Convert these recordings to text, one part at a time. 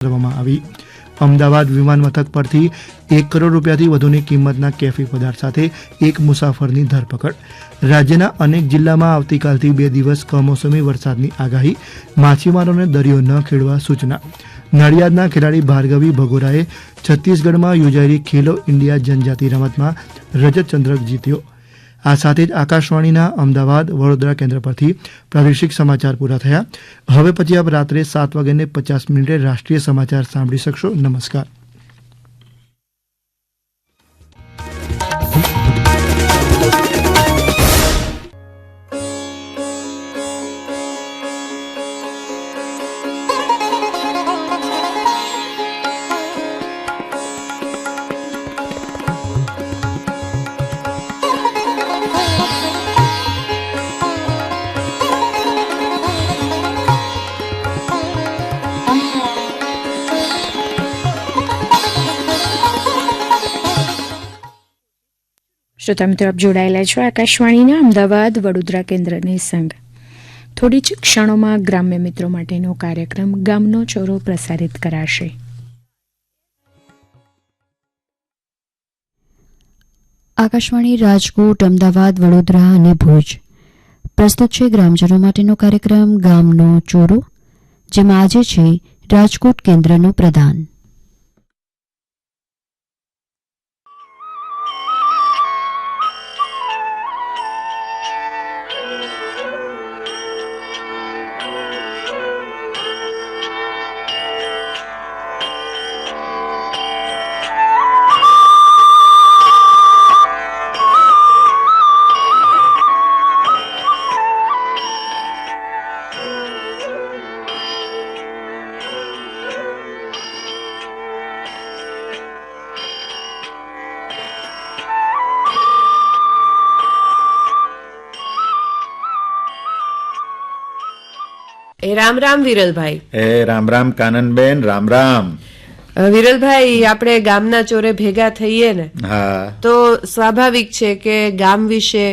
કરવામાં આવી. અમદાવાદ વિમાન મથક પરથી 1 કરોડ રૂપિયાથી વધુની કિંમતના કેફી પદાર્થ સાથે એક મુસાફરની ધરપકડ. રાજ્યના અનેક જિલ્લામાં આવતીકાલથી 2 દિવસ કમોસમી વરસાદની આગાહી. માછીમારોને દરિયો ન ખેડવા સૂચના. નડિયાદના ખેલાડી ભાર્ગવી ભગોરાએ છત્તીસગઢમાં યોજાયેલી ખેલો ઇન્ડિયા જનજાતિ રમતમાં રજત ચંદ્રક જીત્યો. આ સાથે જ આકાશવાણીના અમદાવાદ વડોદરા કેન્દ્ર પરથી પ્રાદેશિક સમાચાર પૂરા થયા. હવે પછી આપ રાત્રે 7:50 રાષ્ટ્રીય સમાચાર સાંભળી શકશો. નમસ્કાર. શ્રોતા મિત્રો, આપ જોડાયેલા છો આકાશવાણીના અમદાવાદ વડોદરા કેન્દ્રની સંગ. થોડી જ ક્ષણોમાં ગ્રામ્ય મિત્રો માટેનો કાર્યક્રમ ગામનો ચોરો પ્રસારિત કરાશે. આકાશવાણી રાજકોટ, અમદાવાદ, વડોદરા અને ભુજ પ્રસ્તુત છે ગ્રામજનો માટેનો કાર્યક્રમ ગામનો ચોરો, જેમાં આજે છે રાજકોટ કેન્દ્રનો પ્રધાન. રામ રામ વિરલભાઈ. રામ રામ કાનનબેન, રામ રામ. વિરલભાઈ, આપણે ગામના ચોરે ભેગા થઈએ ને, તો સ્વાભાવિક છે કે ગામ વિશે,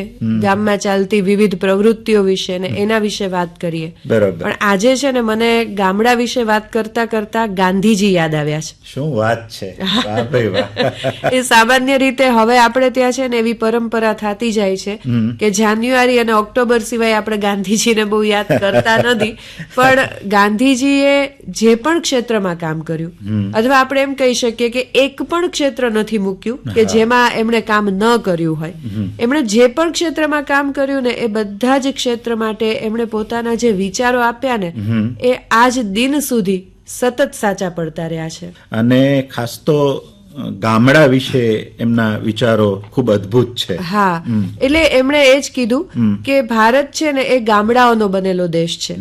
ગામમાં ચાલતી વિવિધ પ્રવૃત્તિઓ વિશે ને એના વિશે વાત કરીએ. બરોબર. પણ આજે છે ને મને ગામડા વિશે વાત કરતા કરતા ગાંધીજી યાદ આવ્યા છે. શું વાત છે! વાહ ભાઈ વાહ. એ સામાન્ય રીતે હવે આપણે ત્યાં છે ને એવી પરંપરા થતી જાય છે કે જાન્યુઆરી અને ઓક્ટોબર સિવાય આપણે ગાંધીજીને બહુ યાદ કરતા નથી. પણ ગાંધીજીએ જે પણ ક્ષેત્રમાં કામ કર્યું, અથવા આપણે એમ કહી શકીએ કે એક પણ ક્ષેત્ર નથી મૂક્યું કે જેમાં એમણે કામ ન કર્યું હોય. એમણે જે પણ ક્ષેત્રમાં કામ કર્યું ને એ બધા જ ક્ષેત્ર માટે એમણે પોતાના જે વિચારો આપ્યા ને એ આજ દિન સુધી સતત સાચા પડતા રહ્યા છે. અને ખાસ તો ગામડા વિશે એમના વિચારો ખૂબ અદ્ભુત છે. હા, એટલે એમણે એ જ કીધું કે ભારત છે ને એ ગામડાઓનો બનેલો દેશ છે.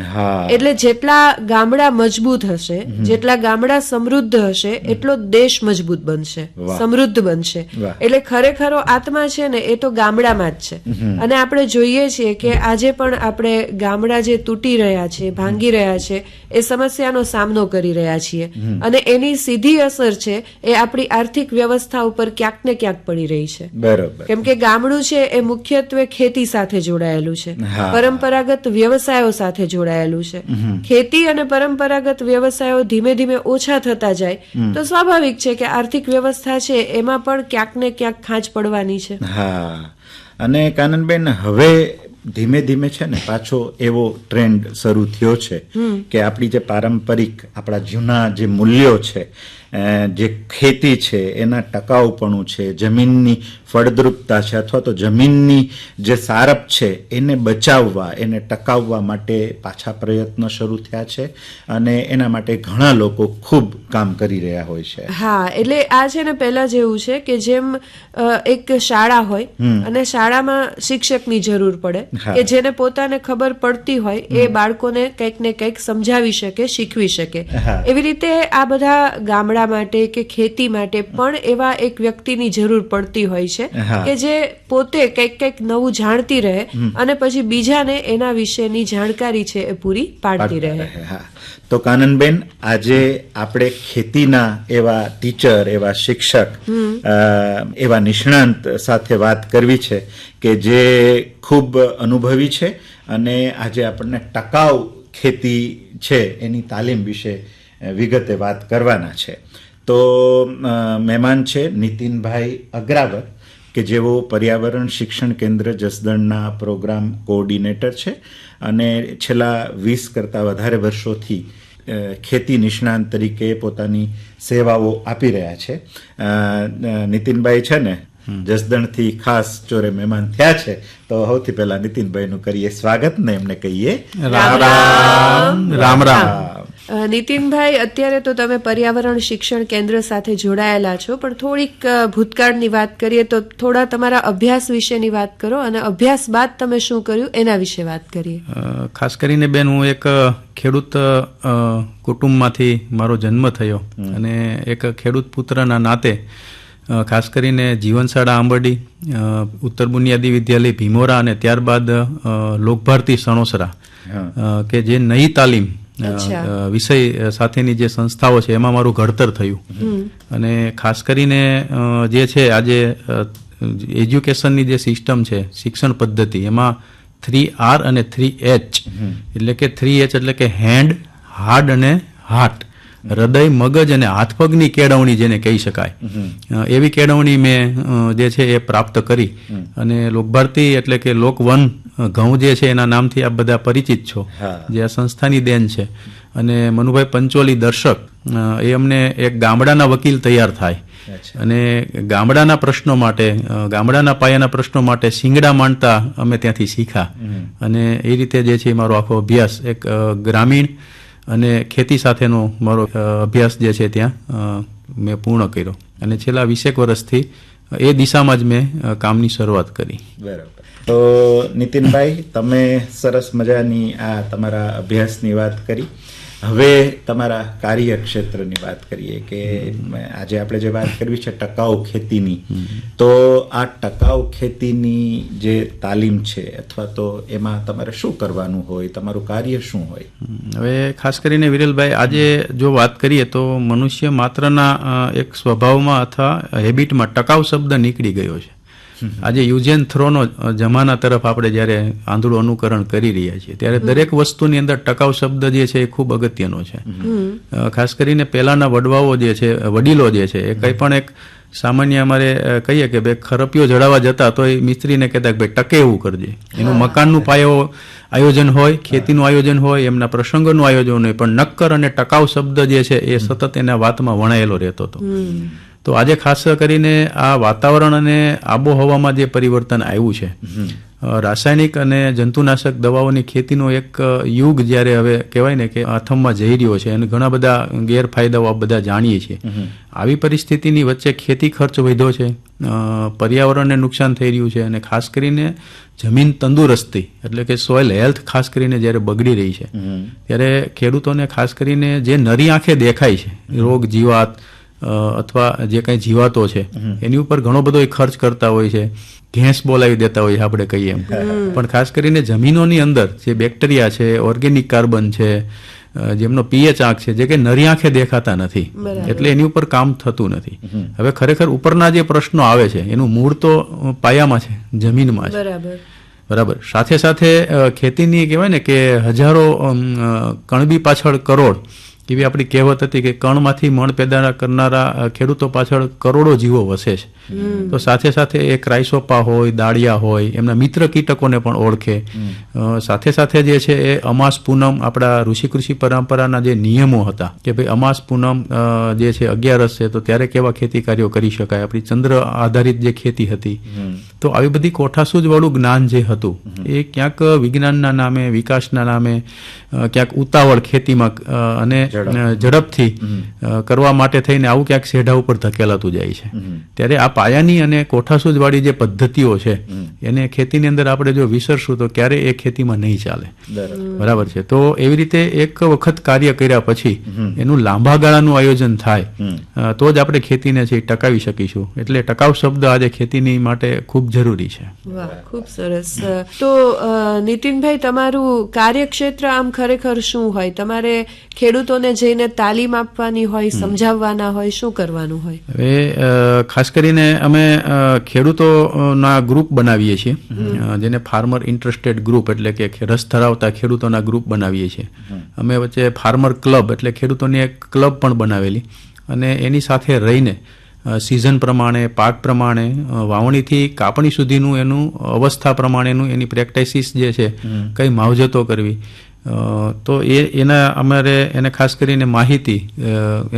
એટલે જેટલા ગામડા મજબૂત હશે, જેટલા ગામડા સમૃદ્ધ હશે, એટલો દેશ મજબૂત બનશે, સમૃદ્ધ બનશે. એટલે ખરેખરો આત્મા છે ને એ તો ગામડામાં જ છે. અને આપણે જોઈએ છીએ કે આજે પણ આપણે ગામડા જે તૂટી રહ્યા છે, ભાંગી રહ્યા છે, એ સમસ્યાનો સામનો કરી રહ્યા છીએ. અને એની સીધી અસર છે એ આપણી આર્થિક વ્યવસ્થા ઉપર ક્યાંક ને ક્યાંક પડી રહી છે. બરોબર. કેમ કે ગામડું છે એ મુખ્યત્વે ખેતી સાથે જોડાયેલું છે, પરંપરાગત વ્યવસાયો સાથે જોડાયેલું છે. ખેતી અને પરંપરાગત વ્યવસાયો ધીમે ધીમે ઓછા થતા જાય તો સ્વાભાવિક છે કે આર્થિક વ્યવસ્થા છે એમાં પણ ક્યાંક ને ક્યાંક ખાંચ પડવાની છે. હા, અને કાનનબેન, હવે ધીમે ધીમે છે ને પાછો એવો ટ્રેન્ડ શરૂ થયો છે કે આપણી જે પારંપરિક, આપણા જૂના જે મૂલ્યો છે, જે ખેતી છે એના ટકાઉપણું છે, જમીનની ફળદ્રુપતા છે, અથવા તો જમીનની જે સારપ છે એને બચાવવા, એને ટકાવવા માટે પાછા પ્રયત્નો શરૂ થયા છે. અને એના માટે ઘણા લોકો ખૂબ કામ કરી રહ્યા હોય છે. હા, એટલે આ છે ને પહેલા જેવું છે કે જેમ એક શાળા હોય અને શાળામાં શિક્ષકની જરૂર પડે કે જેને પોતાને ખબર પડતી હોય એ બાળકોને કંઈક ને કંઈક સમજાવી શકે, શીખવી શકે. એવી રીતે આ બધા ગામડા માટે કે ખેતી માટે પણ એવા એક વ્યક્તિની જરૂર પડતી હોય છે કે જે પોતે કંઈક નવું જાણતી રહે અને પછી બીજાને એના વિશેની જાણકારી છે એ પૂરી પાડતી રહે. તો કાનનબેન, આજે આપણે ખેતીના એવા ટીચર, એવા શિક્ષક, એવા નિષ્ણાંત સાથે વાત કરવી છે કે જે ખૂબ અનુભવી છે અને આજે આપણને ટકાઉ ખેતી છે એની તાલીમ વિશે વિગતે વાત કરવાના છે. તો મહેમાન છે નીતિનભાઈ અગ્રાવર, કે જેઓ પર્યાવરણ શિક્ષણ કેન્દ્ર જસદણના પ્રોગ્રામ કોઓર્ડિનેટર છે અને છેલ્લા 20 કરતાં વધારે વર્ષોથી ખેતી નિષ્ણાંત તરીકે પોતાની સેવાઓ આપી રહ્યા છે. નીતિનભાઈ છે ને જસદણથી ખાસ ચોરે મહેમાન થયા છે, તો સૌથી પહેલા નીતિનભાઈનું કરીએ સ્વાગત ને એમને કહીએ રામ રામ. નીતિનભાઈ, અત્યારે તો તમે પર્યાવરણ શિક્ષણ કેન્દ્ર સાથે જોડાયેલા છો, પણ થોડીક ભૂતકાળની વાત કરીએ તો થોડા તમારા અભ્યાસ વિશેની વાત કરો અને અભ્યાસ બાદ તમે શું કર્યું એના વિશે વાત કરીએ. ખાસ કરીને બેન, હું એક ખેડૂત કુટુંબમાંથી મારો જન્મ થયો અને એક ખેડૂત પુત્રના નાતે ખાસ કરીને જીવનશાળા આંબરડી, ઉત્તર બુનિયાદી વિદ્યાલય ભીમોરા અને ત્યારબાદ લોકભારતી સણોસરા, કે જે નઈ તાલીમ વિષય સાથેની જે સંસ્થાઓ છે એમાં મારું ઘડતર થયું. અને ખાસ કરીને જે છે આજે એજ્યુકેશનની જે સિસ્ટમ છે, શિક્ષણ પદ્ધતિ, એમાં 3R અને 3H એટલે કે 3H એટલે કે હેન્ડ, હાર્ડ અને હાર્ટ, હૃદય, મગજ અને હાથ પગની કેળવણી જેને કહી શકાય, એવી કેળવણી મેં જે છે એ પ્રાપ્ત કરી. અને લોકભારતી એટલે કે લોકવન ઘઉં જે છે એના નામથી આપ બધા પરિચિત છો, જે આ સંસ્થાની દેન છે. અને મનુભાઈ પંચોલી દર્શક, એ અમને એક ગામડાના વકીલ તૈયાર થાય અને ગામડાના પ્રશ્નો માટે, ગામડાના પાયાના પ્રશ્નો માટે શિંગડા માંડતા અમે ત્યાંથી શીખ્યા. અને એ રીતે જે છે મારો આખો અભ્યાસ એક ગ્રામીણ અને ખેતી સાથેનો મારો અભ્યાસ જે છે ત્યાં મેં પૂર્ણ કર્યો અને છેલ્લા 20 વર્ષથી એ દિશામાં જ મેં કામની શરૂઆત કરી. બરાબર. તો નીતિનભાઈ, તમે સરસ મજાની આ તમારા અભ્યાસની વાત કરી. હવે તમારા કાર્યક્ષેત્રની વાત કરીએ કે આજે આપણે જે વાત કરવી છે ટકાઉ ખેતીની, તો આ ટકાઉ ખેતીની જે તાલીમ છે અથવા તો એમાં તમારે શું કરવાનું હોય, તમારું કાર્ય શું હોય? હવે ખાસ કરીને વિરેલભાઈ, આજે જો વાત કરીએ તો મનુષ્ય માત્રના એક સ્વભાવમાં અથવા હેબિટમાં ટકાઉ શબ્દ નીકળી ગયો છે. આજે યુઝ એન્ડ થ્રોનો જમાના તરફ આપણે જ્યારે આંધળું અનુકરણ કરી રહ્યા છીએ, ત્યારે દરેક વસ્તુની અંદર ટકાઉ શબ્દ જે છે એ ખૂબ અગત્યનો છે. ખાસ કરીને પહેલાના વડવાઓ જે છે, વડીલો જે છે, એ કંઈ પણ એક સામાન્ય અમારે કહીએ કે ભાઈ ખરપિયો જડાવવા જતા તો એ મિસ્ત્રીને કહેતા કે ભાઈ ટકે એવું કરજે. એનું મકાનનું પાયો આયોજન હોય, ખેતીનું આયોજન હોય, એમના પ્રસંગોનું આયોજન હોય, પણ નક્કર અને ટકાઉ શબ્દ જે છે એ સતત એના વાતમાં વણાયેલો રહેતો હતો. તો આજે ખાસ કરીને આ વાતાવરણ અને આબોહવામાં જે પરિવર્તન આવ્યું છે, રાસાયણિક અને જંતુનાશક દવાઓની ખેતીનો એક યુગ જ્યારે હવે કહેવાય ને કે આથમમાં જઈ રહ્યો છે અને ઘણા બધા ગેરફાયદાઓ બધા જાણીએ છીએ. આવી પરિસ્થિતિની વચ્ચે ખેતી ખર્ચ વધ્યો છે, પર્યાવરણને નુકસાન થઈ રહ્યું છે અને ખાસ કરીને જમીન તંદુરસ્તી એટલે કે સોઇલ હેલ્થ ખાસ કરીને જ્યારે બગડી રહી છે, ત્યારે ખેડૂતોને ખાસ કરીને જે નરી આંખે દેખાય છે રોગ, જીવાત અથવા જે કંઈ જીવાતો છે એની ઉપર ઘણો બધો ખર્ચ કરતા હોય છે, ઘેંસ બોલાવી દેતા હોય આપણે કહીએ એમ. પણ ખાસ કરીને જમીનોની અંદર જે બેક્ટેરિયા છે, ઓર્ગેનિક કાર્બન છે, જેમનો પીએચ આંક છે, જે કે નરી આંખે દેખાતા નથી, એટલે એની ઉપર કામ થતું નથી. હવે ખરેખર ઉપરના જે પ્રશ્નો આવે છે એનું મૂળ તો પાયામાં છે, જમીનમાં છે. બરાબર. સાથે સાથે ખેતીની કહેવાય ને કે હજારો કણબી પાછળ કરોડ, એવી આપણી કહેવત હતી કે કણમાંથી મણ પેદા કરનારા ખેડૂતો પાછળ કરોડો જીવો વસે છે. તો સાથે સાથે એ ક્રાઇસોપા હોય, દાળિયા હોય, એમના મિત્ર કીટકોને પણ ઓળખે. સાથે સાથે જે છે એ અમાસ પૂનમ, આપણા ઋષિકૃષિ પરંપરાના જે નિયમો હતા કે ભાઈ અમાસ પૂનમ જે છે 11 છે તો ત્યારે કેવા ખેતી કાર્યો કરી શકાય, આપણી ચંદ્ર આધારિત જે ખેતી હતી, તો આવી બધી કોઠાસૂઝ વાળું જ્ઞાન જે હતું એ ક્યાંક વિજ્ઞાનના નામે, વિકાસના નામે, ક્યાંક ઉતાવળ ખેતીમાં અને ઝડપથી કરવા માટે થઈને આવું ક્યાંક સેઢા ઉપર ધકેલાતું જાય છે. ત્યારે આ પાયાની અને કોઠાસૂઝ વાળી જે પદ્ધતિઓ છે એને ખેતીની અંદર આપણે જો વિસરશું તો ક્યારે એ ખેતીમાં નહીં ચાલે. બરાબર છે. તો એવી રીતે એક વખત કાર્ય કર્યા પછી એનું લાંબા ગાળાનું આયોજન થાય તો જ આપણે ખેતીને છે ટકાવી શકીશું. એટલે ટકાઉ શબ્દ આજે ખેતીની માટે ખૂબ ખૂબ જરૂરી છે. વાહ, ખૂબ સરસ. તો નીતિનભાઈ, તમારું કાર્યક્ષેત્ર આમ ખરેખર શું હોય? તમારે ખેડૂતોને જઈને તાલીમ આપવાની હોય, સમજાવવાના હોય, શું કરવાનું હોય? હવે ખાસ કરીને અમે ખેડૂતોના ગ્રુપ બનાવીએ છીએ, જેને ફાર્મર ઇન્ટરેસ્ટેડ ગ્રુપ એટલે કે રસ ધરાવતા ખેડૂતોના ગ્રુપ બનાવીએ છીએ. અમે વચ્ચે ફાર્મર ક્લબ એટલે ખેડૂતોની એક ક્લબ પણ બનાવેલી, અને એની સાથે રહીને સિઝન પ્રમાણે, પાક પ્રમાણે, વાવણીથી કાપણી સુધીનું એનું અવસ્થા પ્રમાણેનું એની પ્રેક્ટિસિસ જે છે, કઈ માવજતો કરવી, તો એના અમારે એને ખાસ કરીને માહિતી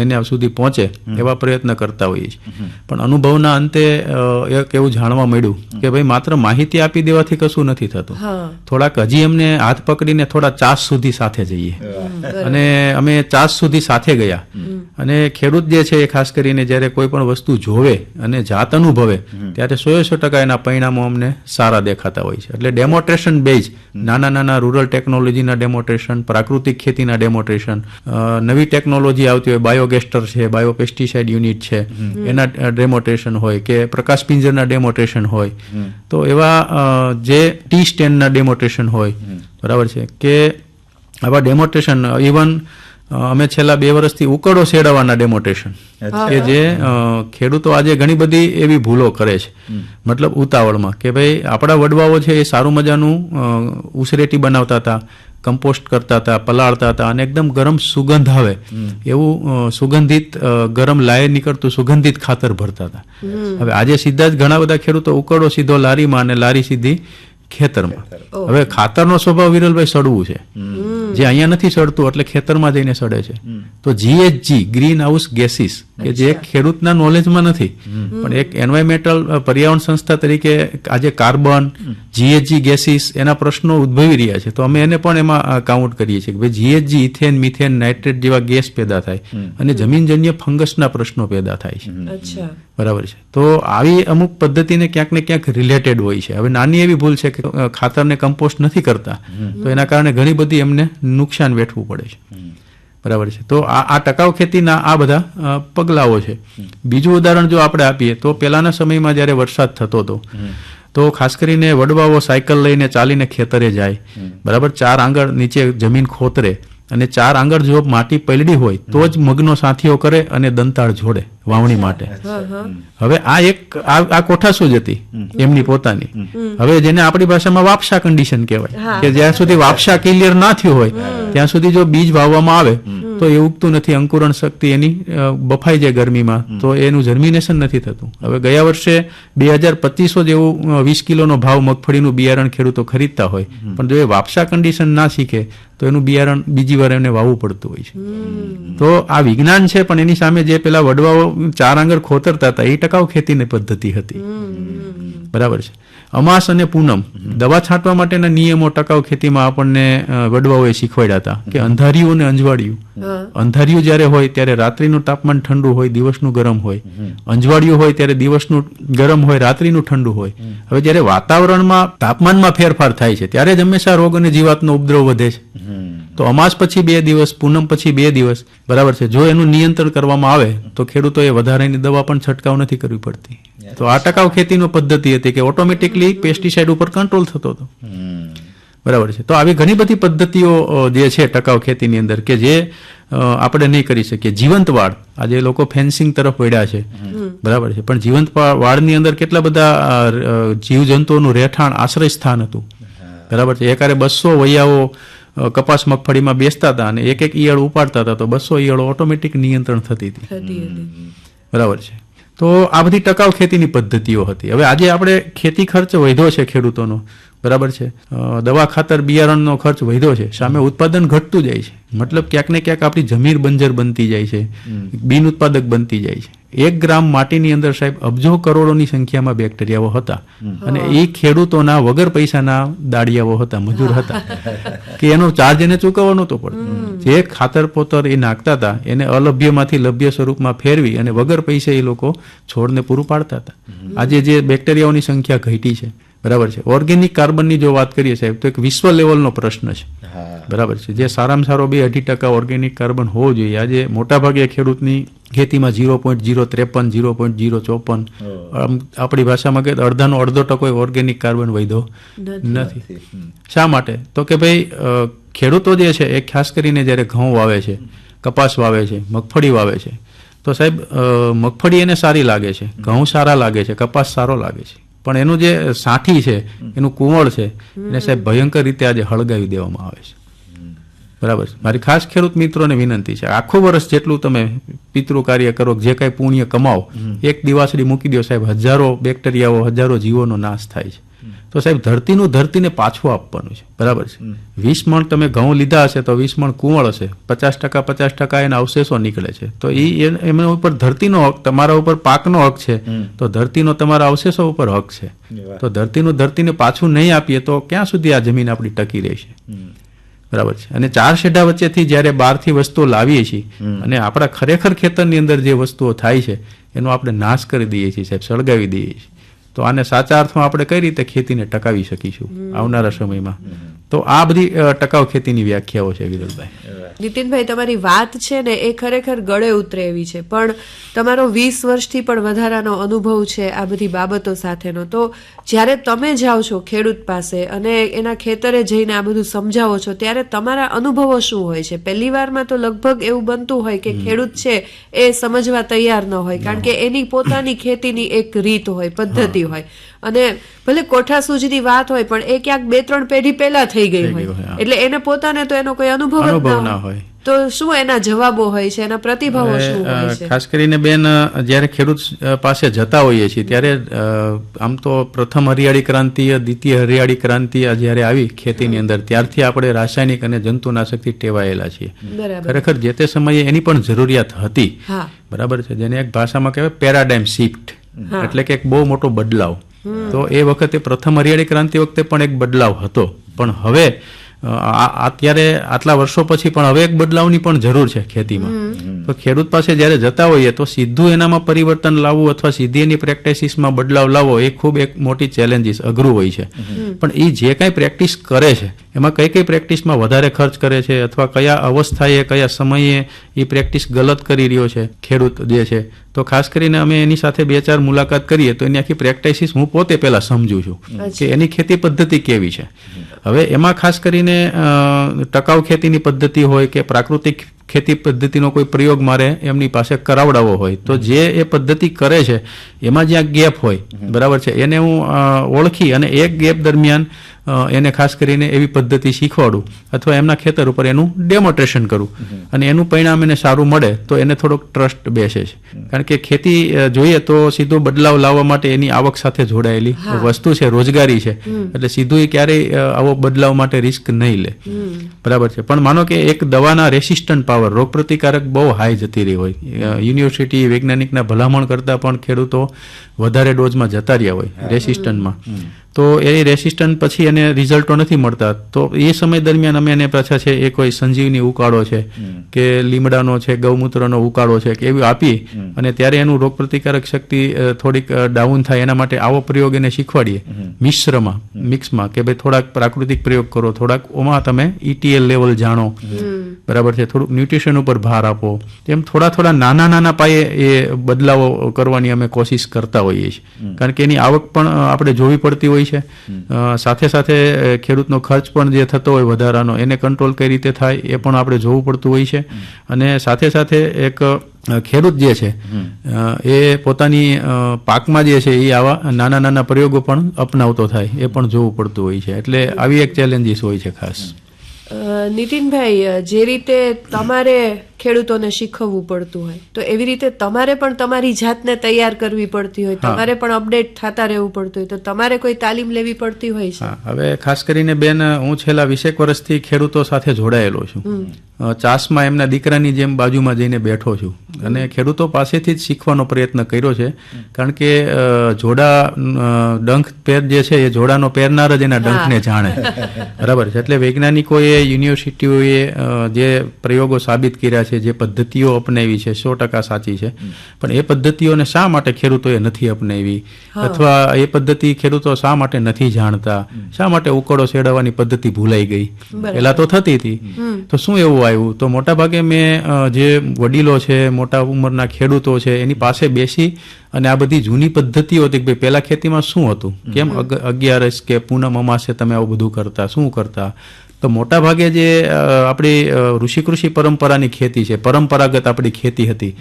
એને સુધી પહોંચે એવા પ્રયત્ન કરતા હોઈએ છીએ. પણ અનુભવના અંતે એક એવું જાણવા મળ્યું કે ભાઈ માત્ર માહિતી આપી દેવાથી કશું નથી થતું. થોડાક હજી એમને હાથ પકડીને થોડા ચાસ સુધી સાથે જઈએ, અને અમે ચાસ સુધી સાથે ગયા. અને ખેડૂત જે છે એ ખાસ કરીને જ્યારે કોઈ પણ વસ્તુ જોવે અને જાત અનુભવે ત્યારે 100% એના પરિણામો અમને સારા દેખાતા હોય છે. એટલે ડેમોન્સ્ટ્રેશન બેઝ, નાના નાના રૂરલ ટેકનોલોજીના ડેમોન્સ્ટ્રેશન, પ્રાકૃતિક ખેતીના ડેમોન્સ્ટ્રેશન, નવી ટેકનોલોજી આવતી હોય, બાયોગેસ્ટર છે, બાયોપેસ્ટિસાઇડ યુનિટ છે, એના ડેમોન્સ્ટ્રેશન હોય, કે પ્રકાશ પિંજરના ડેમોન્સ્ટ્રેશન હોય, તો એવા જે ટી સ્ટેન્ડના ડેમોન્સ્ટ્રેશન હોય, બરાબર છે, કે આવા ડેમોન્સ્ટ્રેશન, ઇવન અમે છેલ્લા 2 વર્ષથી ઉકળો શેડવવાના ડેમોન્સ્ટ્રેશન, કે જે ખેડૂતો આજે ઘણી બધી એવી ભૂલો કરે છે, મતલબ ઉતાવળમાં, કે ભાઈ આપણા વડવાઓ છે એ સારું મજાનું ઉસરેટી બનાવતા હતા, કમ્પોસ્ટ કરતા હતા, પલાળતા હતા, અને એકદમ ગરમ સુગંધ આવે એવું સુગંધિત ગરમ લાયે નીકળતું સુગંધિત ખાતર ભરતા હતા. હવે આજે સીધા જ ઘણા બધા ખેડૂતો ઉકળો સીધો લારીમાં અને લારી સીધી ખેતરમાં. હવે ખાતરનો સ્વભાવ વિરલભાઈ સડવું છે, જે અહીંયા નથી સડતું એટલે ખેતરમાં જઈને સડે છે. તો GHG, ગ્રીન હાઉસ ગેસીસ, કે જે ખેડૂતના નોલેજમાં નથી, પણ એક એન્વાયરમેન્ટલ પર્યાવરણ સંસ્થા તરીકે આજે કાર્બન, GHG ગેસીસ એના પ્રશ્નો ઉદ્ભવી રહ્યા છે. તો અમે એને પણ એમાં કાઉન્ટ કરીએ છીએ કે ભાઈ GHG, ઇથેન, મિથેન, નાઇટ્રેટ જેવા ગેસ પેદા થાય, અને જમીનજન્ય ફંગસના પ્રશ્નો પેદા થાય છે. બરાબર છે. તો આવી અમુક પદ્ધતિને ક્યાંક ને ક્યાંક રિલેટેડ હોય છે. હવે નાની એવી ભૂલ છે કે ખાતરને કમ્પોસ્ટ નથી કરતા, તો એના કારણે ઘણી બધી એમને નુકસાન વેઠવું પડે છે. બરાબર છે. તો આ ટકાઉ ખેતીના આ બધા પગલાઓ છે. બીજું ઉદાહરણ જો આપણે આપીએ તો પહેલાના સમયમાં જ્યારે વરસાદ થતો હતો, તો ખાસ કરીને વડવાઓ સાયકલ લઈને ચાલીને ખેતરે જાય, બરાબર, 4 આંગળ નીચે જમીન ખોતરે, અને 4 આંગળ જો માટી પલળી હોય તો જ મગનો સાથીઓ કરે અને દંતાળ જોડે વાવણી માટે. હવે આ કોઠાસૂઝ હતી એમની પોતાની. હવે જેને આપણી ભાષામાં વાપસા કન્ડિશન કહેવાય, કે જ્યાં સુધી વાપસા ક્લિયર ના થયું હોય ત્યાં સુધી જો બીજ વાવવામાં આવે તો એ ઉગતું નથી, અંકુરણ શક્તિ એની બફાઈ જાય ગરમીમાં, તો એનું જર્મિનેશન નથી થતું. હવે ગયા વર્ષે 2025 જેવું 20 કિલોનો ભાવ મગફળીનું બિયારણ ખેડૂતો ખરીદતા હોય, પણ જો એ વાપસા કન્ડિશન ના શીખે તો એનું બિયારણ બીજી વાર એમને વાવવું પડતું હોય છે. તો આ વિજ્ઞાન છે, પણ એની સામે જે પેલા વડવાઓ 4 આંગળ ખોતરતા હતા એ ટકાઉ ખેતીની પદ્ધતિ હતી. બરાબર છે. અમાસ અને પૂનમ, દવા છાંટવા માટેના નિયમો ટકાઉ ખેતીમાં આપણને વડવાઓએ શીખવાડ્યા હતા, કે અંધારિયું અને અંજવાળિયું. અંધારિયું જ્યારે હોય ત્યારે રાત્રિનું તાપમાન ઠંડુ હોય, દિવસનું ગરમ હોય. અંજવાળિયું હોય ત્યારે દિવસનું ગરમ હોય, રાત્રિનું ઠંડુ હોય. હવે જ્યારે વાતાવરણમાં તાપમાનમાં ફેરફાર થાય છે ત્યારે જ હંમેશા રોગ અને જીવાતનો ઉપદ્રવ વધે છે. તો અમાસ પછી 2 દિવસ, પૂનમ પછી 2 દિવસ, બરાબર છે, જો એનું નિયંત્રણ કરવામાં આવે તો ખેડૂતોએ વધારાની દવા પણ છંટકાવ નથી કરવી પડતી. તો આ ટકાઉ ખેતીનો પદ્ધતિ હતી કે ઓટોમેટિકલી પેસ્ટિસાઇડ ઉપર કંટ્રોલ થતો હતો. બરાબર છે. તો આવી ઘણી બધી પદ્ધતિઓ જે છે ટકાઉ ખેતીની અંદર, કે જે આપણે નહીં કરી શકીએ. જીવંત વાડ, આજે લોકો ફેન્સિંગ તરફ વળ્યા છે, બરાબર છે, પણ જીવંત વાડની અંદર કેટલા બધા જીવજંતુઓનું રહેઠાણ, આશ્રય સ્થાન હતું. બરાબર છે. એકારે 200 વૈયાઓ કપાસ મગફળીમાં બેસતા હતા અને એક ઈયળ ઉપાડતા હતા, તો 200 ઈયળો ઓટોમેટિક નિયંત્રણ થતી હતી. બરાબર છે. તો આ બધી ટકાઉ ખેતીની પદ્ધતિઓ હતી. હવે આજે આપણે ખેતી ખર્ચ વધ્યો છે ખેડૂતોનો, બરાબર છે, દવા ખાતર બિયારણનો ખર્ચ વધ્યો છે, સામે ઉત્પાદન ઘટતું જાય છે. મતલબ ક્યાંક ને ક્યાંક આપણી જમીન બંજર બનતી જાય છે, બિન ઉત્પાદક બનતી જાય છે. 1 ગ્રામ માટીની અંદર સાહેબ અબજો કરોડોની સંખ્યામાં બેક્ટેરિયાઓ હતા, અને એ ખેડૂતોના વગર પૈસાના દાડિયાઓ હતા, મજૂર હતા, કે એનો ચાર્જ એને ચૂકવવો નહોતો પડતો. જે ખાતર પોતર એ નાખતા હતા એને અલભ્યમાંથી લભ્ય સ્વરૂપમાં ફેરવી અને વગર પૈસે એ લોકો છોડને પૂરું પાડતા હતા. આજે જે બેક્ટેરિયાઓની સંખ્યા ઘટી છે, બરાબર છે. ઓર્ગેનિક કાર્બનની જો વાત કરીએ સાહેબ તો એક વિશ્વ લેવલનો પ્રશ્ન છે. બરાબર છે. જે સારામાં સારો 2-2.5% ઓર્ગેનિક કાર્બન હોવો જોઈએ. આજે મોટાભાગે ખેડૂતની ખેતીમાં 0.053 0.054 આપણી ભાષામાં કહે તો અડધાનો અડધો ટકો ઓર્ગેનિક કાર્બન વધ્યો નથી. શા માટે? તો કે ભાઈ ખેડૂતો જે છે એ ખાસ કરીને જ્યારે ઘઉં વાવે છે, કપાસ વાવે છે, મગફળી વાવે છે, તો સાહેબ મગફળી એને સારી લાગે છે, ઘઉં સારા લાગે છે, કપાસ સારો લાગે છે, પણ એનું જે સાઠી છે, એનું કુંવળ છે, એને સાહેબ ભયંકર રીતે આજે હળગાવી દેવામાં આવે છે. બરાબર છે. મારી ખાસ ખેડૂત મિત્રોને વિનંતી છે, આખું વર્ષ જેટલું તમે પિતૃ કાર્ય કરો, જે કાંઈ પુણ્ય કમાવો, એક દિવાસળી મૂકી દો સાહેબ, હજારો બેક્ટેરિયાઓ, હજારો જીવોનો નાશ થાય છે. તો સાહેબ ધરતીને પાછું આપવાનું છે. બરાબર છે. 20 મણ તમે ઘઉં લીધા હશે તો 20 મણ કુંવળ હશે, 50% એના અવશેષો નીકળે છે. તો એમના ઉપર ધરતીનો હક, તમારા ઉપર પાકનો હક છે, તો ધરતીનો તમારા અવશેષો ઉપર હક છે. તો ધરતીને પાછું નહીં આપીએ તો ક્યાં સુધી આ જમીન આપણી ટકી રહેશે? બરાબર છે. અને 4 શેઢા વચ્ચેથી જ્યારે બહારથી વસ્તુઓ લાવીએ છીએ અને આપણા ખરેખર ખેતરની અંદર જે વસ્તુઓ થાય છે એનો આપણે નાશ કરી દઈએ છીએ સાહેબ, સળગાવી દઈએ છીએ. તો આને સાચા અર્થમાં આપણે કઈ રીતે ખેતીને ટકાવી શકીશું આવનારા સમયમાં? તો આ બધી ટકાઉ ખેતીની વ્યાખ્યાઓ છે વિરલભાઈ. નીતિનભાઈ, તમારી વાત છે ને એ ખરેખર ગળે ઉતરે એવી છે, પણ તમારો 20 વર્ષથી પણ વધારાનો અનુભવ છે આ બધી બાબતો સાથેનો. તો જ્યારે તમે જાઓ છો ખેડૂત પાસે અને એના ખેતરે જઈને આ બધું સમજાવો છો, ત્યારે તમારા અનુભવો શું હોય છે? પહેલી વારમાં તો લગભગ એવું બનતું હોય કે ખેડૂત છે એ સમજવા તૈયાર ન હોય, કારણ કે એની પોતાની ખેતીની એક રીત હોય, પદ્ધતિ હોય, અને ભલે કોઠા સૂજીની વાત હોય પણ એ ક્યાંક 2-3 પેઢી પહેલા થઈ ગઈ હોય, એટલે એને પોતાને તો એનો કોઈ અનુભવ જ ના હોય. તો શું એના જવાબો હોય છે, એના પ્રતિભાવો શું હોય છે? ખાસ કરીને બેન, જ્યારે ખેડૂત પાસે જતા હોઈએ છીએ ત્યારે આમ તો પ્રથમ હરિયાળી ક્રાંતિ, દ્વિતીય હરિયાળી ક્રાંતિ જ્યારે આવી ખેતીની અંદર, ત્યારથી આપણે રાસાયણિક અને જંતુનાશકથી ટેવાયેલા છીએ. ખરેખર જે તે સમયે એની પણ જરૂરિયાત હતી. બરાબર છે. જેને એક ભાષામાં કહેવાય પેરાડાઇમ શિફ્ટ, એટલે કે એક બહુ મોટો બદલાવ. તો એ વખતે પ્રથમ હરિયાળી ક્રાંતિ વખતે પણ એક બદલાવ હતો, પણ હવે અત્યારે આટલા વર્ષો પછી પણ હવે એક બદલાવની પણ જરૂર છે ખેતીમાં. તો ખેડૂત પાસે જ્યારે જતા હોઈએ તો સીધું એનામાં પરિવર્તન લાવવું અથવા સીધી એની પ્રેક્ટિસિસમાં બદલાવ લાવવો એ ખૂબ એક મોટી ચેલેન્જીસ, અઘરું હોય છે. પણ એ જે કાંઈ પ્રેક્ટિસ કરે છે એમાં કઈ પ્રેક્ટિસમાં વધારે ખર્ચ કરે છે અથવા કયા અવસ્થાએ, કયા સમયે એ પ્રેક્ટિસ ગલત કરી રહ્યો છે ખેડૂત જે છે, તો ખાસ કરીને અમે એની સાથે 2-4 મુલાકાત કરીએ તો એની આખી પ્રેક્ટિસિસ હું પોતે પહેલા સમજું છું કે એની ખેતી પદ્ધતિ કેવી છે. હવે એમાં ખાસ કરીને ટકાઉ ખેતીની પદ્ધતિ હોય કે પ્રાકૃતિક ખેતી પદ્ધતિનો કોઈ પ્રયોગ મારે એમની પાસે કરાવડાવવો હોય તો જે એ પદ્ધતિ કરે છે એમાં જ્યાં ગેપ હોય, બરાબર છે, એને હું ઓળખી અને એક ગેપ દરમિયાન એને ખાસ કરીને એવી પદ્ધતિ શીખવાડું અથવા એમના ખેતર ઉપર એનું ડેમોન્સ્ટ્રેશન કરું અને એનું પરિણામ એને સારું મળે તો એને થોડોક ટ્રસ્ટ બેસે છે. કારણ કે ખેતી જોઈએ તો સીધો બદલાવ લાવવા માટે એની આવક સાથે જોડાયેલી વસ્તુ છે, રોજગારી છે, એટલે સીધું એ ક્યારેય આવો બદલાવ માટે રિસ્ક નહીં લે. બરાબર છે. પણ માનો કે એક દવાના રેસિસ્ટન્ટ પાવર, રોગપ્રતિકારક બહુ હાઈ જતી રહી હોય, યુનિવર્સિટી વૈજ્ઞાનિકના ભલામણ કરતાં પણ ખેડૂતો વધારે ડોઝમાં જતા રહ્યા હોય રેસિસ્ટન્ટમાં, તો એ રેસિસ્ટન્ટ પછી એને રિઝલ્ટો નથી મળતા, તો એ સમય દરમિયાન અમે એને પાછા છે એ કોઈ સંજીવની ઉકાળો છે કે લીમડાનો છે, ગૌમૂત્રનો ઉકાળો છે કે એવી આપી અને ત્યારે એનું રોગપ્રતિકારક શક્તિ થોડીક ડાઉન થાય એના માટે આવો પ્રયોગ એને શીખવાડીએ મિક્સમાં કે ભાઈ થોડાક પ્રાકૃતિક પ્રયોગ કરો, થોડાક ઓમાં તમે ETL લેવલ જાણો, બરાબર છે, થોડુંક ન્યુટ્રિશન ઉપર ભાર આપો, એમ થોડા નાના પાયે એ બદલાવો કરવાની અમે કોશિશ કરતા હોઈએ છીએ. કારણ કે એની આવક પણ આપણે જોવી પડતી હોય છે, સાથે સાથે ખેડૂતનો ખર્ચ પણ જે થતો હોય વધારાનો એને કંટ્રોલ કઈ રીતે થાય એ પણ આપણે જોવું પડતું હોય છે. અને સાથે સાથે એક ખેડૂત જે છે એ પોતાની પાકમાં જે છે એ આવા નાના પ્રયોગો પણ અપનાવતો થાય એ પણ જોવું પડતું હોય છે. એટલે આવી એક ચેલેન્જીસ હોય છે ખાસ. નીતિનભાઈ, જે રીતે તમારે ખેડૂતોને શીખવવું પડતું હોય તો એવી રીતે તમારે પણ તમારી જાતને તૈયાર કરવી પડતી હોય, તમારે પણ અપડેટ થતા રહેવું પડતું હોય, તો તમારે કોઈ તાલીમ લેવી પડતી હોય છે? હવે ખાસ કરીને બેન, હું છેલ્લા 20 વર્ષથી ખેડૂતો સાથે જોડાયેલો છું. ચાસમાં એમના દીકરાની જેમ બાજુમાં જઈને બેઠો છું અને ખેડૂતો પાસેથી જ શીખવાનો પ્રયત્ન કર્યો છે. કારણ કે ડંખ પેર જે છે એ જોડાનો પહેરનાર જ એના ડંખને જાણે, બરાબર છે. એટલે વૈજ્ઞાનિકોએ, યુનિવર્સિટીઓએ જે પ્રયોગો સાબિત કર્યા છે છે, જે પદ્ધતિઓ અપનાવી છે 100% સાચી છે, પણ એ પદ્ધતિઓને શા માટે ખેડૂતોએ નથી અપનાવી, અથવા એ પદ્ધતિ ખેડૂતો શા માટે નથી જાણતા, શા માટે ઉકળો શેડવાની પદ્ધતિ ભૂલાઈ ગઈ, પહેલા તો થતી હતી, તો શું એવું આવ્યું? તો મોટા ભાગે મેં જે વડીલો છે, મોટા ઉંમરના ખેડૂતો છે, એની પાસે બેસી અને આ બધી જૂની પદ્ધતિઓ હતી કે ભાઈ પહેલા ખેતીમાં શું હતું, કેમ 11 કે પૂનમ અમાસે તમે આવું બધું કરતા, શું કરતા? તો મોટા ભાગે જે આપણી ઋષિ કૃષિ પરંપરાની ખેતી છે, પરંપરાગત આપણી ખેતી હતી,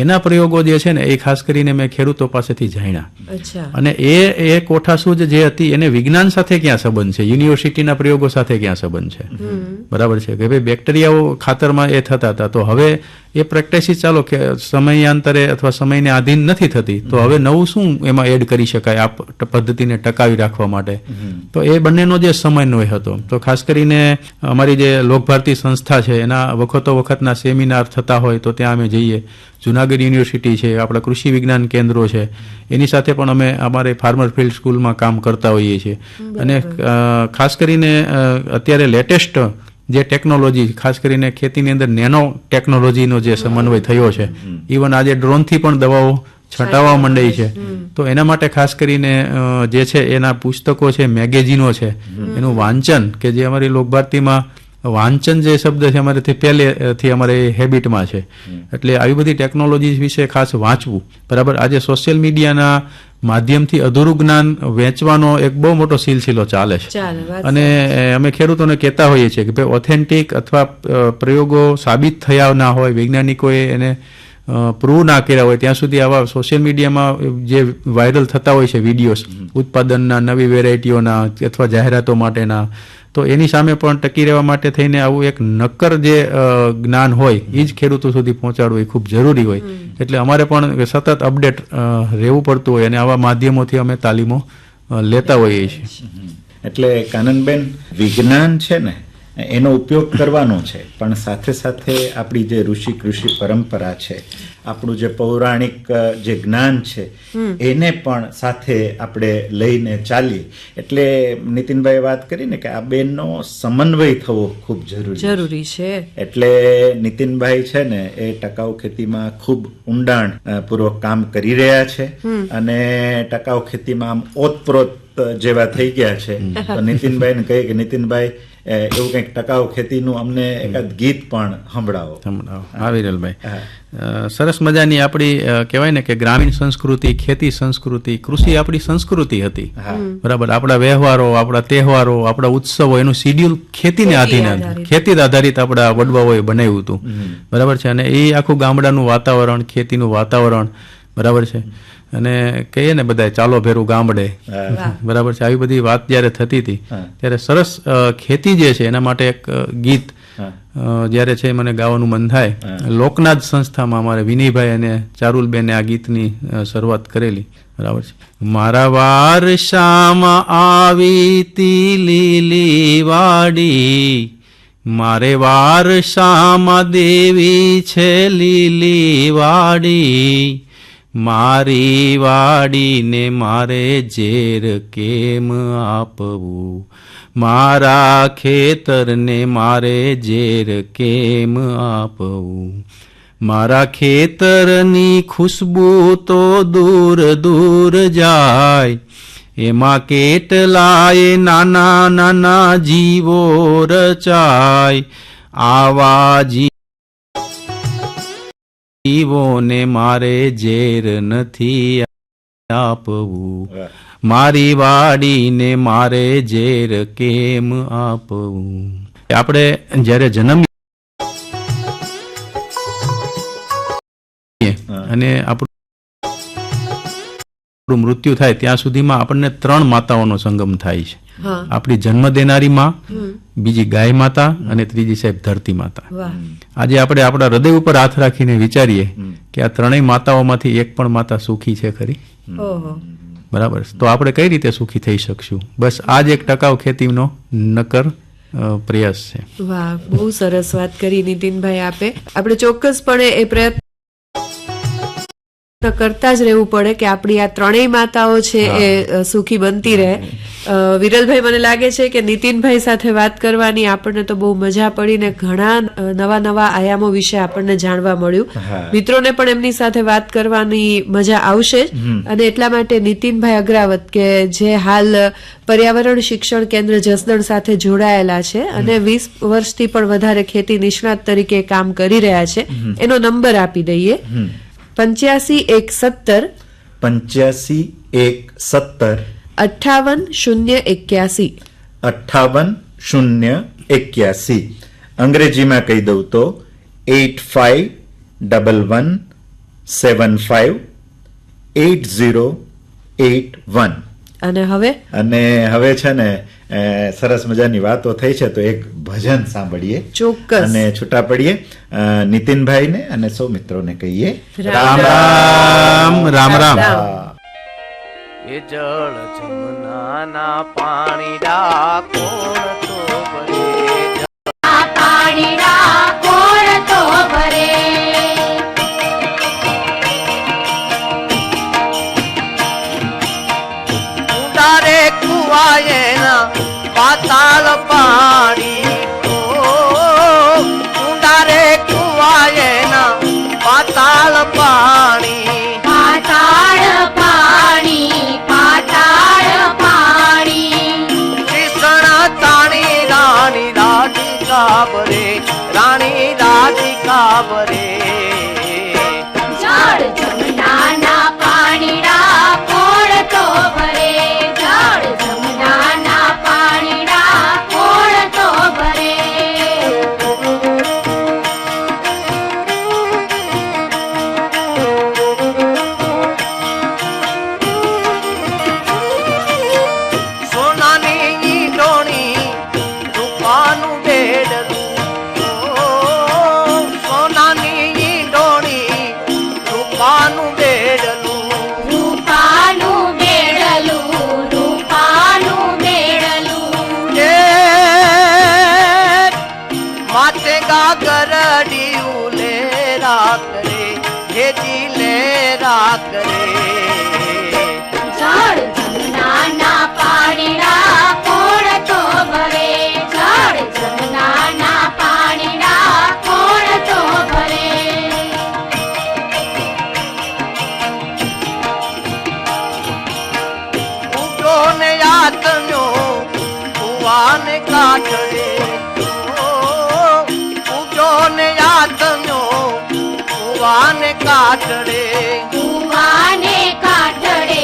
એના પ્રયોગો જે છે ને એ ખાસ કરીને મેં ખેડૂતો પાસેથી જાણ્યા. અને એ કોઠાસૂઝ જે હતી એને વિજ્ઞાન સાથે ક્યાં સંબંધ છે, યુનિવર્સિટીના પ્રયોગો સાથે ક્યાં સંબંધ છે? બરાબર છે કે ભાઈ બેક્ટેરિયાઓ ખાતરમાં એ થતા હતા, તો હવે એ પ્રેક્ટિસ ચાલો કે સમયાંતરે અથવા સમયને આધીન નથી થતી, તો હવે નવું શું એમાં એડ કરી શકાય આ પદ્ધતિને ટકાવી રાખવા માટે? તો એ બંનેનો જે સમન્વય હતો, તો ખાસ કરીને અમારી જે લોકભારતી સંસ્થા છે એના વખતો વખતના સેમિનાર થતા હોય તો ત્યાં અમે જઈએ. જુનાગઢ યુનિવર્સિટી છે, આપણા કૃષિ વિજ્ઞાન કેન્દ્રો છે, એની સાથે પણ અમે અમારે ફાર્મર ફિલ્ડ સ્કૂલમાં કામ કરતા હોઈએ છીએ. અને ખાસ કરીને અત્યારે લેટેસ્ટ જે ટેકનોલોજી, ખાસ કરીને ખેતીની અંદર નેનો ટેકનોલોજીનો જે સમન્વય થયો છે, ઇવન આજે ડ્રોનથી પણ દવાઓ છંટાવવા માંડી છે, તો એના માટે ખાસ કરીને જે છે એના પુસ્તકો છે, મેગેઝિનો છે, એનું વાંચન, કે જે અમારી લોકભારતીમાં વાંચન જે શબ્દ છે અમારેથી પહેલેથી અમારે હેબિટમાં છે, એટલે આવી બધી ટેકનોલોજી વિશે ખાસ વાંચવું. બરાબર, આજે સોશિયલ મીડિયાના માધ્યમથી અધૂરું જ્ઞાન વેચવાનો એક બહુ મોટો સિલસિલો ચાલે છે, અને અમે ખેડૂતોને કહેતા હોઈએ છીએ કે ભાઈ ઓથેન્ટિક અથવા પ્રયોગો સાબિત થયા ના હોય, વૈજ્ઞાનિકોએ એને પ્રૂવ ના કર્યા હોય ત્યાં સુધી આવા સોશિયલ મીડિયામાં જે વાયરલ થતા હોય છે વિડીયોઝ ઉત્પાદનના, નવી વેરાયટીઓના અથવા જાહેરાતો માટેના, તો એની સામે પણ ટકી રહેવા માટે થઈને આવું એક નક્કર જે જ્ઞાન હોય એ જ ખેડૂતો સુધી પહોંચાડવું એ ખૂબ જરૂરી હોય. એટલે અમારે પણ સતત અપડેટ રહેવું પડતું હોય, અને આવા માધ્યમોથી અમે તાલીમો લેતા હોઈએ છીએ. એટલે કાનનબેન, વિજ્ઞાન છે ને એનો ઉપયોગ કરવાનો છે, પણ સાથે સાથે આપણી જે ઋષિ કૃષિ પરંપરા છે, આપણું જે પૌરાણિક જે જ્ઞાન છે એને પણ સાથે આપણે લઈને ચાલીએ. એટલે નીતિનભાઈ વાત કરીને કે આ બેનો સમન્વય થવો ખૂબ જરૂરી છે. એટલે નીતિનભાઈ છે ને એ ટકાઉ ખેતીમાં ખૂબ ઊંડાણ પૂર્વક કામ કરી રહ્યા છે, અને ટકાઉ ખેતીમાં આમ ઓતપ્રોત જેવા થઈ ગયા છે. તો નીતિનભાઈને કહીએ કે નીતિનભાઈ એવું કંઈક ટકાઉ ખેતીનું અમને એકાદ ગીત પણ સંભળાવો. હા વિરલભાઈ, સરસ મજાની આપણી કહેવાય ને કે ગ્રામીણ સંસ્કૃતિ, ખેતી સંસ્કૃતિ, કૃષિ આપણી સંસ્કૃતિ હતી. બરાબર, આપણા વ્યવહારો, આપણા તહેવારો, આપણા ઉત્સવો, એનું શિડ્યુલ ખેતીને આધીન, ખેતી આધારિત આપણા વડવાઓએ બનાવ્યું હતું. બરાબર છે, અને એ આખું ગામડાનું વાતાવરણ, ખેતીનું વાતાવરણ, બરાબર છે, અને કહીએ ને બધા ચાલો ભેરું ગામડે, બરાબર છે, આવી બધી વાત જયારે થતી હતી ત્યારે સરસ ખેતી જે છે એના માટે એક ગીત જયારે છે મને ગાવાનું મન થાય. લોકનાથ સંસ્થામાં અમારે વિનયભાઈ અને ચારુલબેને આ ગીતની શરૂઆત કરેલી. બરાબર છે. મારા વારસામાં આવી તી લીલી વાડી, મારે વારસામાં દેવી છે લીલી વાડી, મારી વાડીને મારે ઝેર કેમ આપવું, મારા ખેતરને મારે ઝેર કેમ આપવું, મારા ખેતરની ખુશ્બુ તો દૂર દૂર જાય, એમાં કેટલાય નાના નાના જીવો રચાય, આવા જીવોને મારે ઝેર નથી આપવું, મારી વાડીને મારે ઝેર કેમ આપવું. આપણે જ્યારે જન્મ અને આપણું મૃત્યુ થાય ત્યાં સુધીમાં આપણને 3 માતાઓનો સંગમ થાય છે. આપણી જન્મ દેનારી માં, બીજી ગાય માતા, અને ત્રીજી સાહેબ ધરતી માતા. આજે આપણે આપણા હૃદય ઉપર હાથ રાખીને વિચારીએ કે આ 3 માતાઓમાંથી એક પણ માતા સુખી છે ખરી? બરાબર, તો આપણે કઈ રીતે સુખી થઈ શકશું? બસ આ જ એક ટકાઉ ખેતીનો નક્કર પ્રયાસ છે. વાહ, બહુ સરસ વાત કરી નીતિનભાઈ આપે. આપણે ચોક્કસપણે એ પ્રયત્ન કરતા જ રહેવું પડે કે આપણી આ ત્રણેય માતાઓ છે એ સુખી બનતી રહે. વિરલભાઈ, મને લાગે છે કે નીતિનભાઈ સાથે વાત કરવાની આપણને તો બહુ મજા પડી ને ઘણા નવા નવા આયામો વિશે આપણને જાણવા મળ્યું. મિત્રોને પણ એમની સાથે વાત કરવાની મજા આવશે જ. અને એટલા માટે નીતિનભાઈ અગ્રાવત કે જે હાલ પર્યાવરણ શિક્ષણ કેન્દ્ર જસદણ સાથે જોડાયેલા છે અને 20 વર્ષથી પણ વધારે ખેતી નિષ્ણાત તરીકે કામ કરી રહ્યા છે, એનો નંબર આપી દઈએ. 85 117 58 081. અંગ્રેજીમાં કહી દઉં તો 8511758081. અને હવે છે ને સરસ મજાની વાતો થઈ છે તો એક ભજન સાંભળીએ, ચોક્કસ, અને છૂટા પડીએ. નીતિનભાઈને અને સૌ મિત્રોને કહીએ રામ રામ રામ રામ. એ જળ જમનાના પાણીડા કોણ તો ભરે, પાણીડા કોણ તો ભરે, ઉડારે કુવાયેના પાતાળ પાણી, ઉડારે કુવાયેના પાતાળ પાણી, પાતાળ પાણી, પાતાળ પાણી, કૃષ્ણ તાણી રાણી રાધિકા ભરે, રાણી રાધિકા ભરે. જળ જમનાના પાણીડા કોણ તો ભરે, જળ જમનાના પાણીડા કોણ તો ભરે, સોનાની ઈંડોણી રૂપાનું બેડલું, સોનાની ઈંડોણી રૂપાનું બેડલું, રૂપાનું બેડલું, રૂપાનું બેડલું, એ માથે ગાગરડી ઉલે રાત્રે, હેજી લે રાત્રે. જળ જમનાના પાણીડા કોણ તો ભરે, જળ જમનાના પાણીડા કોણ તો ભરે, ઉગો ને યાતનો કુવાને કાઠડે, ઉગો ને યાતનો કુવાને કાઠડે, કુવાને કાઠડે,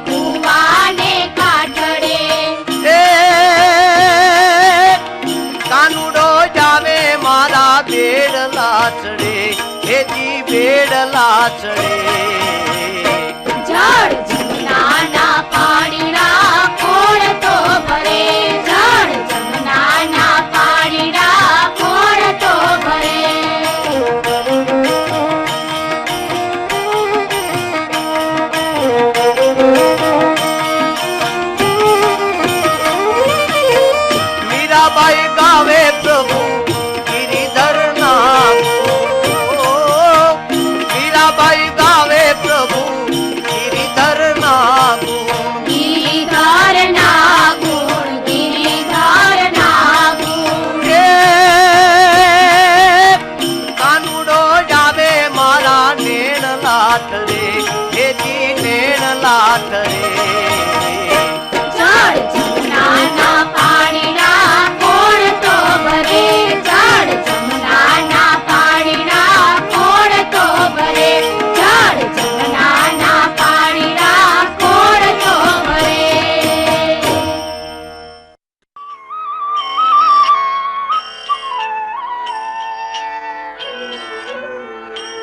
કુવાને કાઠડે, એ કાનુડો જાવે મારા બેડલા ચડે, હેજી બેડલા ચડે. જળ જમનાના પાણીડા કોણ તો ભરે, જળ જમનાના પાણીડા કોણ તો ભરે, મીરાબાઈ ગાવે પ્રભુ ગિરિધર નામ, મીરાબાઈ ગાવે પ્રભુ ગિરિધર નામ. ગિરિધર ના ગુણ, ગિરિધર ના ગુણ, એ કાનુડો જાવે મારા નેણ લાઠડે, હેજી નેણ લાઠડે. જળ જમનાના